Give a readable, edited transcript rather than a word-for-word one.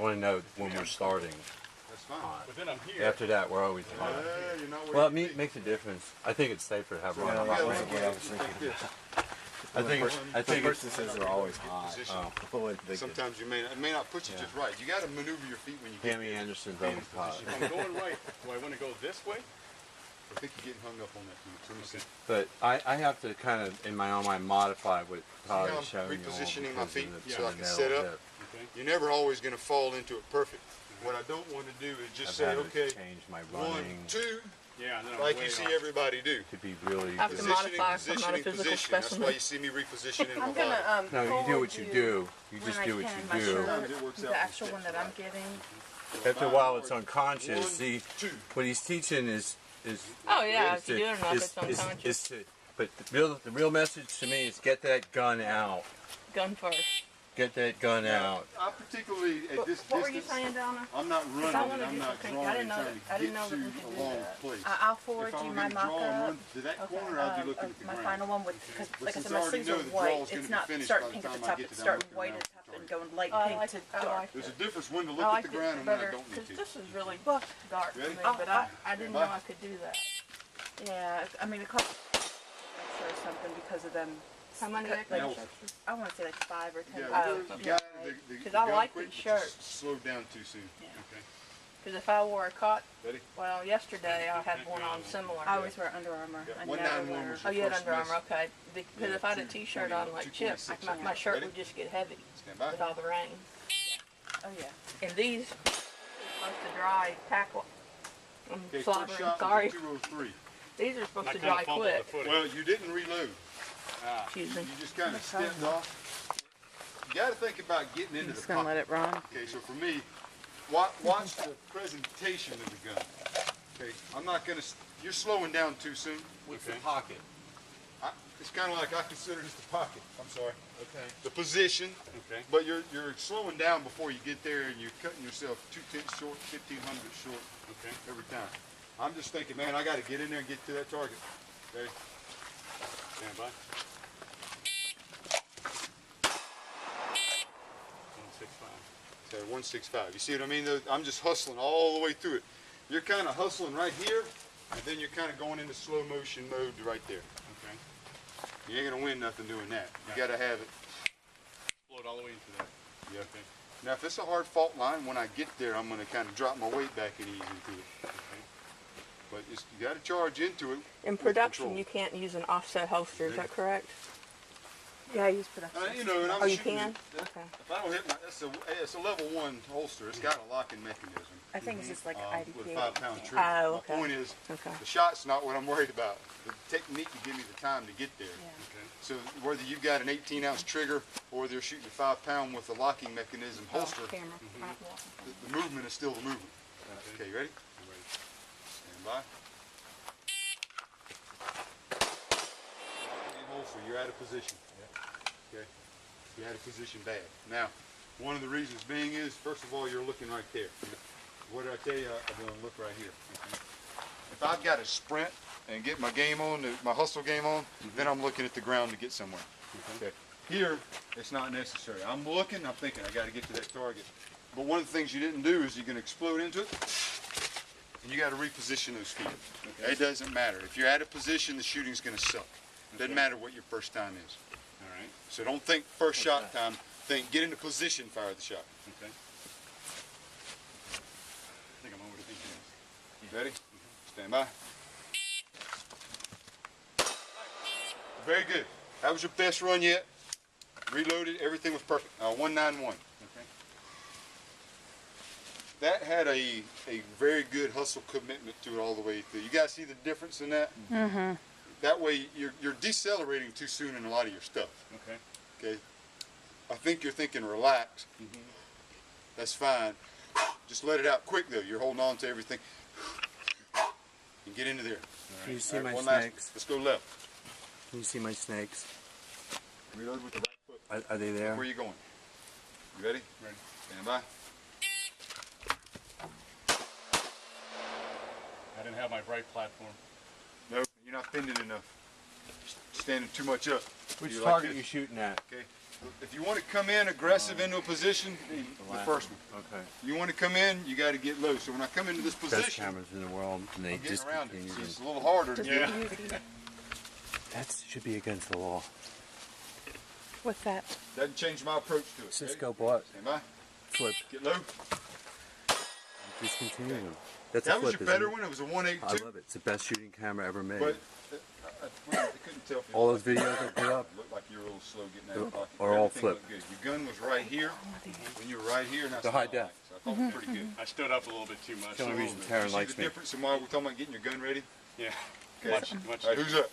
want to know when we're starting. That's fine. But then I'm here. After that, we're always hot. You're not where Well, you it makes a difference. I think it's safer to have Yeah, run. that's Yeah, what yeah, I was thinking. I think The person says they're always hot. Position. Oh, Sometimes it may not put you just right. You got to maneuver your feet when you get Tammy there. Anderson's always hot. If I'm going right, do I want to go this way? I think you're getting hung up on that too much. Let me see. But I have to kind of, in my own mind, modify what Todd how is showing you. repositioning my feet because of so I the can nail set up? hip. Okay. You're never always going to fall into it perfect. What I don't want to do is just I've say, had to okay, change my 1, running 2, Yeah, and then I'm like way you see off. everybody do. to be really I have to good. modify. I'm not a physical Position. That's specimen. why you see me repositioning my I'm body. gonna No, you do what you do. You when just I do what can, you my do. shirt, Sometimes it works out the with actual steps, one that right? I'm getting. After a while, it's unconscious. 1, See, 2. what he's teaching is Oh yeah, is if you do it enough, it's unconscious. but the real message to me is get that gun out. Gun first. Get that gun out. I particularly at this What were you distance, saying, Donna? I'm not running I and wanna I'm do not something. drawing I and didn't know trying that- to I didn't get know that we to could a do long that. place. I'll forward If I you were my going to draw and mock-up. run to that Okay, corner, I'd be looking at the my ground. final one with because But like I since said, I my already sleeves know are the white. draw's gonna It's be not finished starting by the pink at the time I top. get It's to that, I'm starting looking white at at the that top and going light I pink like to it. I dark. like There's a it. difference when to I look at like the it ground and when I better don't need because to. this is really dark for Ready? me. But I didn't know I could do that. Yeah, I mean it costs extra or something because of them. How many Like, extra No. shirts? I want to say like 5 or 10. Yeah, Oh, you okay. got the 'Cause I gun like quick, these but you shirts. slowed down too soon. Yeah. Okay. Because if I wore a cot, Ready? well, yesterday I had one on similar. I always wear Under Armour. Yeah, I 191 never wear. was Oh, you had First Under Armour, miss. okay. Because Yeah, if I had a 220, T-shirt on like Chip, 226, my yeah. shirt Ready? would just get heavy Stand by. with all the rain. Oh yeah. And these are supposed to dry tackle. I'm Okay, first slobbering, shot sorry. was a 203. These are supposed I to kind dry of fumbled the quick. footing. Well, you didn't reload. Excuse me. You just kind of stepped off. You got to think about getting into I'm the just gonna let pocket. it run. Okay, so for me, watch the presentation of the gun. Okay, I'm not gonna. You're slowing down too soon. What's Okay. the pocket? It's kind of like I consider this the pocket. I'm sorry. Okay. The position. Okay. But you're slowing down before you get there, and you're cutting yourself 2/10 short, 1,500 short Okay. every time. I'm just thinking, man, I got to get in there and get to that target. Okay. Stand by. 165. So 165. You see what I mean? Though? I'm just hustling all the way through it. You're kind of hustling right here, and then you're kind of going into slow motion mode right there. Okay. You ain't gonna win nothing doing that. You got to have it. Float all the way into that. Yeah. Okay. Now, if it's a hard fault line, when I get there, I'm gonna kind of drop my weight back and ease into it. Okay. But you got to charge into it. In with production, control. you can't use an offset holster. Is that correct? Yeah, I use production. You know, and I'm Oh, you shooting can? it. Okay. If I don't hit my, it's a level 1 holster. It's got a locking mechanism. I think it's just like With a IDP. 5-pound trigger. Oh, My okay. point is, Okay. the shot's not what I'm worried about. The technique to give me the time to get there. Yeah. Okay. So whether you've got an 18-ounce trigger or they're shooting a 5-pound with a locking mechanism holster, Camera. the movement is still the movement. Okay, you ready? I'm ready. Stand by. And holster, you're out of position. Okay, you're out of position bad. Now, one of the reasons being is, first of all, you're looking right there. What did I tell you? I'm going to look right here. If I've got to sprint and get my game on, my hustle game on, then I'm looking at the ground to get somewhere. Okay. Here, it's not necessary. I'm looking, I'm thinking, I got to get to that target. But one of the things you didn't do is you're going to explode into it, and you got to reposition those feet. Okay. It doesn't matter. If you're out of position, the shooting's going to suck. Doesn't matter what your first time is. All right. So don't think first shot time. Think get into position, fire the shot. Okay. I think I'm overthinking this. Ready? Stand by. Very good. That was your best run yet. Reloaded. Everything was perfect. 191. Okay. That had a very good hustle commitment to it all the way through. You guys see the difference in that? Mm-hmm. That way you're decelerating too soon in a lot of your stuff. Okay. Okay. I think you're thinking relax. That's fine. Just let it out quick though. You're holding on to everything. And get into there. Can you see All right, my one last- snakes? Let's go left. Can you see my snakes? Reload with the right foot. Are they there? Where are you going? You ready? Ready. Stand by. I didn't have my right platform. No, you're not bending enough. Standing too much up. Which You like target this? you shooting at? Okay. if you want to come in aggressive into a position, the first one. Okay. You want to come in, you got to get low. So when I come into this Best position, cameras in the world, and they I'm getting around it. discontinued So it's them. a little harder to Yeah. get. That should be against the law. What's that? Doesn't change my approach to it. Cisco bought Stand by. flip. Get low. Discontinue them. That's That a was flip, your isn't better it? one. It was a I 182. love it. It's the best shooting camera ever made. But we couldn't tell if it All those videos I put up looked like you were a little slow getting out of pocket. are all Everything flip. looked good. Your gun was right here. When you were right here, and that's The high what I def. liked. So I thought it was pretty good. I stood up a little bit too much. the only a reason little bit. Taryn You see likes the me. difference in why we're talking about getting your gun ready? Yeah. Okay. Much All right, who's up?